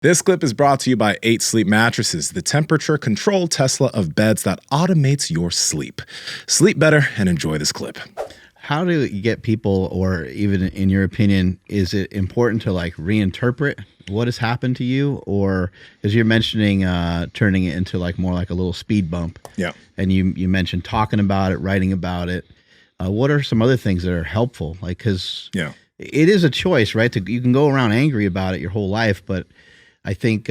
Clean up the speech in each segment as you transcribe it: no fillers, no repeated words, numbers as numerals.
This clip is brought to you by 8 Sleep Mattresses, the temperature-controlled Tesla of beds that automates your sleep. Sleep better and enjoy this clip. How do you get people, or even in your opinion, is it important to like reinterpret what has happened to you? Or as you're mentioning, turning it into like more like a little speed bump. Yeah. And you mentioned talking about it, writing about it. What are some other things that are helpful? Like, because it is a choice, right? You can go around angry about it your whole life, but I think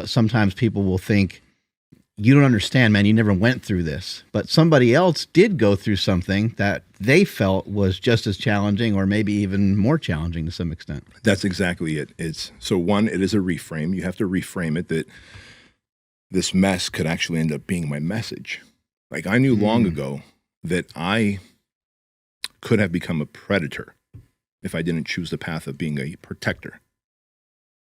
sometimes people will think, you don't understand, man, you never went through this. But somebody else did go through something that they felt was just as challenging or maybe even more challenging to some extent. That's exactly it. So one, it is a reframe. You have to reframe it that this mess could actually end up being my message. Like I knew long ago that I could have become a predator if I didn't choose the path of being a protector.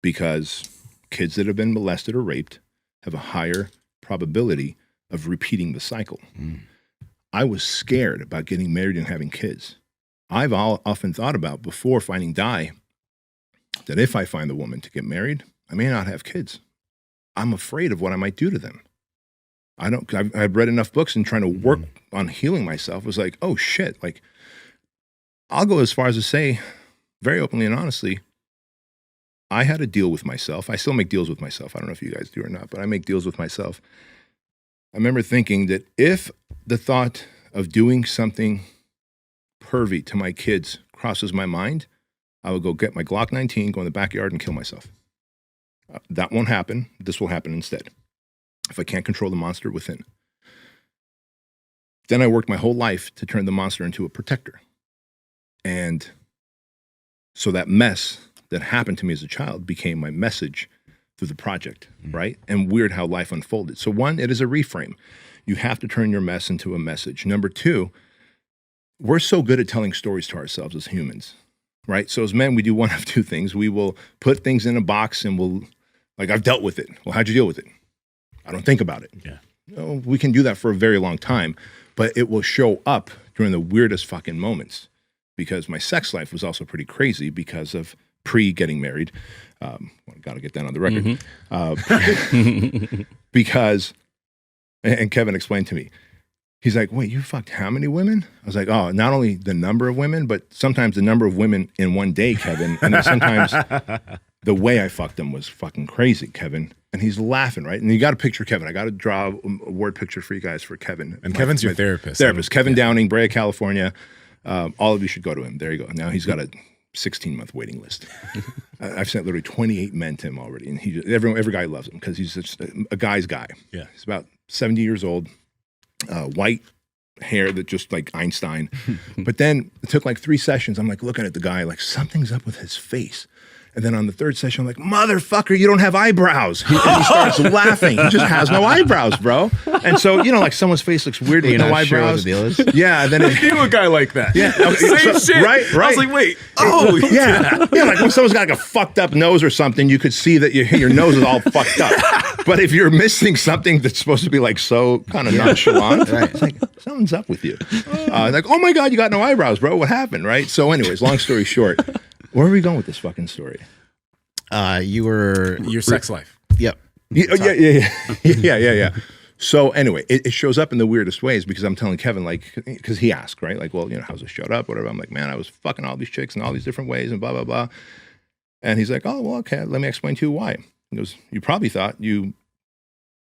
Because kids that have been molested or raped have a higher probability of repeating the cycle. I was scared about getting married and having kids. I've often thought about before finding Di that if I find the woman to get married, I may not have kids. I'm afraid of what I might do to them. I've read enough books and trying to work on healing myself. It was like, oh shit. Like I'll go as far as to say very openly and honestly, I had a deal with myself. I still make deals with myself. I don't know if you guys do or not, but I make deals with myself. I remember thinking that if the thought of doing something pervy to my kids crosses my mind, I would go get my Glock 19, go in the backyard and kill myself. That won't happen. This will happen instead. If I can't control the monster within. Then I worked my whole life to turn the monster into a protector. And so that mess that happened to me as a child became my message through the project, right? And weird how life unfolded. So one, it is a reframe. You have to turn your mess into a message. Number two, we're so good at telling stories to ourselves as humans, right? So as men, we do one of two things. We will put things in a box and we'll, like, I've dealt with it. Well, how'd you deal with it? I don't think about it. Yeah. You know, we can do that for a very long time, but it will show up during the weirdest fucking moments because my sex life was also pretty crazy because of pre-getting married. Got to get that on the record. Because, and Kevin explained to me, he's like, wait, you fucked how many women? I was like, oh, not only the number of women, but sometimes the number of women in one day, Kevin. And then sometimes the way I fucked them was fucking crazy, Kevin. And he's laughing, right? And you got to picture Kevin. I got to draw a word picture for you guys for Kevin. And Kevin's your therapist. Therapist. Kevin Downing, Brea, California. All of you should go to him. There you go. Now he's got a 16-month waiting list. I've sent literally 28 men to him already, and every guy loves him because he's just a guy's guy. Yeah, he's about 70 years old, white hair that just like Einstein. But then it took like 3 sessions. I'm like looking at the guy, like something's up with his face. And then on the 3rd session, I'm like, motherfucker, you don't have eyebrows. And he starts laughing. He just has no eyebrows, bro. And so, you know, like someone's face looks weird with no eyebrows. Sure what the deal is? Yeah. Then I knew a guy like that. Yeah. Same shit. Right. I was like, wait. Oh, yeah. Yeah. Like when someone's got like a fucked up nose or something, you could see that your nose is all fucked up. But if you're missing something that's supposed to be like so kind of nonchalant, it's like, something's up with you. Like, oh my God, you got no eyebrows, bro. What happened? Right. So anyways, long story short, where are we going with this fucking story? Your sex life. Yep. Yeah. So anyway, it shows up in the weirdest ways because I'm telling Kevin, like, because he asked, right? Like, well, you know, how's it showed up? Whatever. I'm like, man, I was fucking all these chicks in all these different ways and blah, blah, blah. And he's like, oh, well, okay, let me explain to you why. He goes, you probably thought you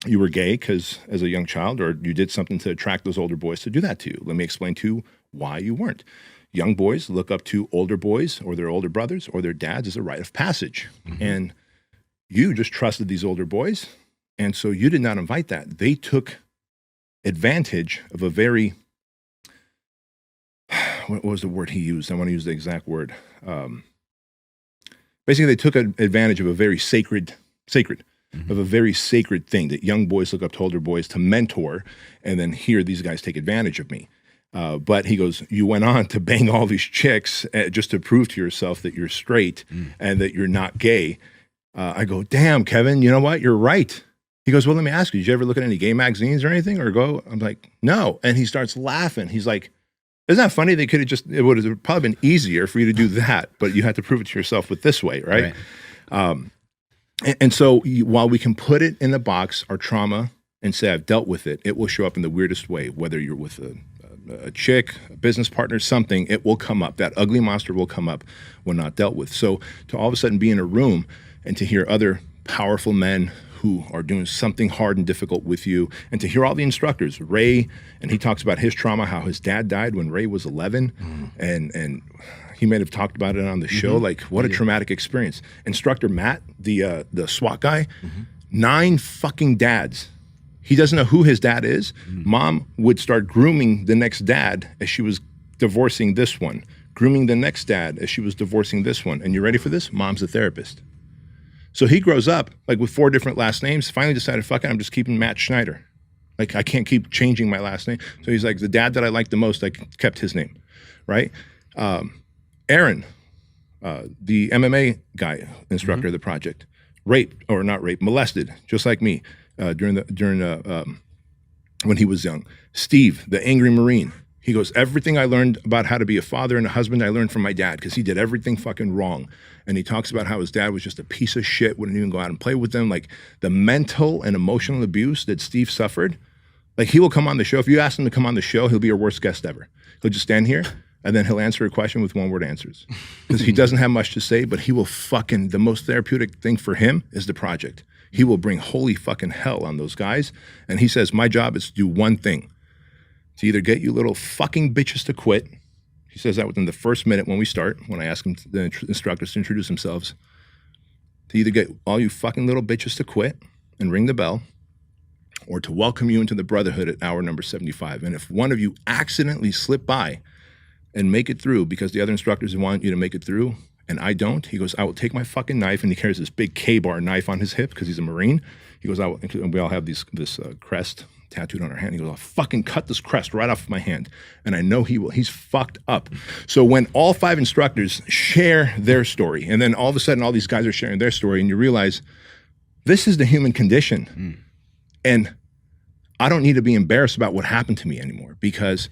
were gay because as a young child, or you did something to attract those older boys to do that to you. Let me explain to you why you weren't. Young boys look up to older boys or their older brothers or their dads as a rite of passage. And you just trusted these older boys. And so you did not invite that. They took advantage of a very, what was the word he used? I want to use the exact word. Basically, they took advantage of a very sacred, of a very sacred thing that young boys look up to older boys to mentor. And then here, these guys take advantage of me. But he goes, you went on to bang all these chicks just to prove to yourself that you're straight and that you're not gay. I go, damn, Kevin, you know what? You're right. He goes, well, let me ask you, did you ever look at any gay magazines or anything or go? I'm like, no. And he starts laughing. He's like, isn't that funny? They could have it would have probably been easier for you to do that, but you had to prove it to yourself with this way, right? And so while we can put it in the box, our trauma, and say I've dealt with it, it will show up in the weirdest way. Whether you're with a chick, a business partner, something, it will come up. That ugly monster will come up when not dealt with. So to all of a sudden be in a room and to hear other powerful men who are doing something hard and difficult with you, and to hear all the instructors, Ray, and he talks about his trauma, how his dad died when Ray was 11, and he may have talked about it on the show. Like, what a traumatic experience. Instructor Matt, the SWAT guy, 9 fucking dads. He doesn't know who his dad is. Mom would start grooming the next dad as she was divorcing this one, grooming the next dad as she was divorcing this one. And you ready for this? Mom's a therapist. So he grows up like with 4 different last names, finally decided, fuck it, I'm just keeping Matt Schneider. Like, I can't keep changing my last name. So he's like, the dad that I liked the most, I kept his name, right? Aaron, the MMA guy, instructor of the project, molested, just like me. During when he was young. Steve, the angry Marine, he goes, everything I learned about how to be a father and a husband, I learned from my dad because he did everything fucking wrong. And he talks about how his dad was just a piece of shit, wouldn't even go out and play with them. Like the mental and emotional abuse that Steve suffered, like he will come on the show. If you ask him to come on the show, he'll be your worst guest ever. He'll just stand here and then he'll answer a question with 1-word answers because he doesn't have much to say, but he will fucking, the most therapeutic thing for him is the project. He will bring holy fucking hell on those guys. And he says, my job is to do one thing, to either get you little fucking bitches to quit. He says that within the first minute when we start, when I ask him, the instructors to introduce themselves, to either get all you fucking little bitches to quit and ring the bell, or to welcome you into the brotherhood at hour number 75. And if one of you accidentally slip by and make it through because the other instructors want you to make it through, and I don't, he goes, I will take my fucking knife, and he carries this big K-bar knife on his hip because he's a Marine. He goes, and we all have this crest tattooed on our hand. He goes, I'll fucking cut this crest right off my hand. And I know he will. He's fucked up. So when all 5 instructors share their story, and then all of a sudden all these guys are sharing their story, and you realize this is the human condition. And I don't need to be embarrassed about what happened to me anymore because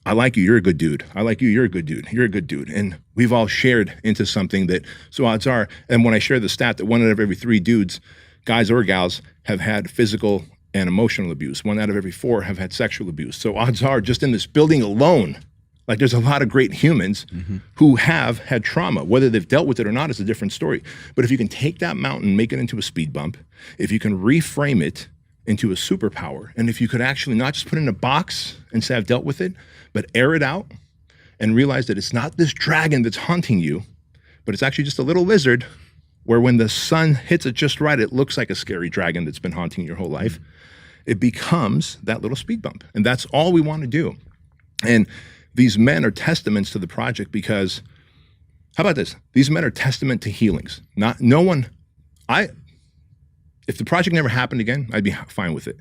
I like you, you're a good dude. I like you, you're a good dude. You're a good dude. And we've all shared into something that, so odds are, and when I share the stat that 1 out of every 3 dudes, guys or gals, have had physical and emotional abuse. 1 out of every 4 have had sexual abuse. So odds are, just in this building alone, like there's a lot of great humans who have had trauma. Whether they've dealt with it or not is a different story. But if you can take that mountain, make it into a speed bump, if you can reframe it into a superpower, and if you could actually not just put it in a box and say I've dealt with it, but air it out and realize that it's not this dragon that's haunting you, but it's actually just a little lizard where when the sun hits it just right, it looks like a scary dragon that's been haunting your whole life. It becomes that little speed bump. And that's all we want to do. And these men are testaments to the project because, how about this? These men are testament to healings. If the project never happened again, I'd be fine with it.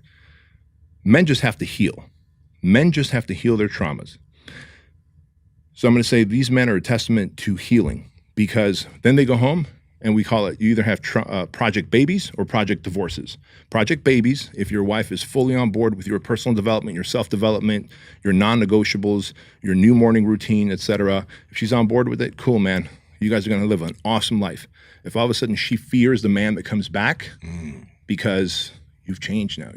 Men just have to heal. Men just have to heal their traumas. So I'm going to say these men are a testament to healing because then they go home and we call it, you either have project babies or project divorces. Project babies, if your wife is fully on board with your personal development, your self-development, your non-negotiables, your new morning routine, etc. If she's on board with it, cool, man. You guys are going to live an awesome life. If all of a sudden she fears the man that comes back because you've changed now,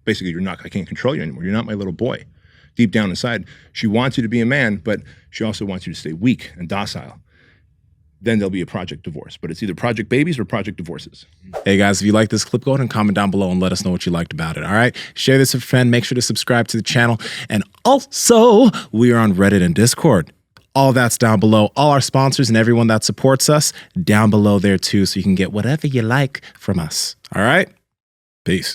I can't control you anymore. You're not my little boy. Deep down inside, she wants you to be a man, but she also wants you to stay weak and docile. Then there'll be a project divorce, but it's either project babies or project divorces. Hey guys, if you like this clip, go ahead and comment down below and let us know what you liked about it. All right. Share this with a friend. Make sure to subscribe to the channel. And also, we are on Reddit and Discord. All that's down below. All our sponsors and everyone that supports us down below there too, so you can get whatever you like from us. All right. Peace.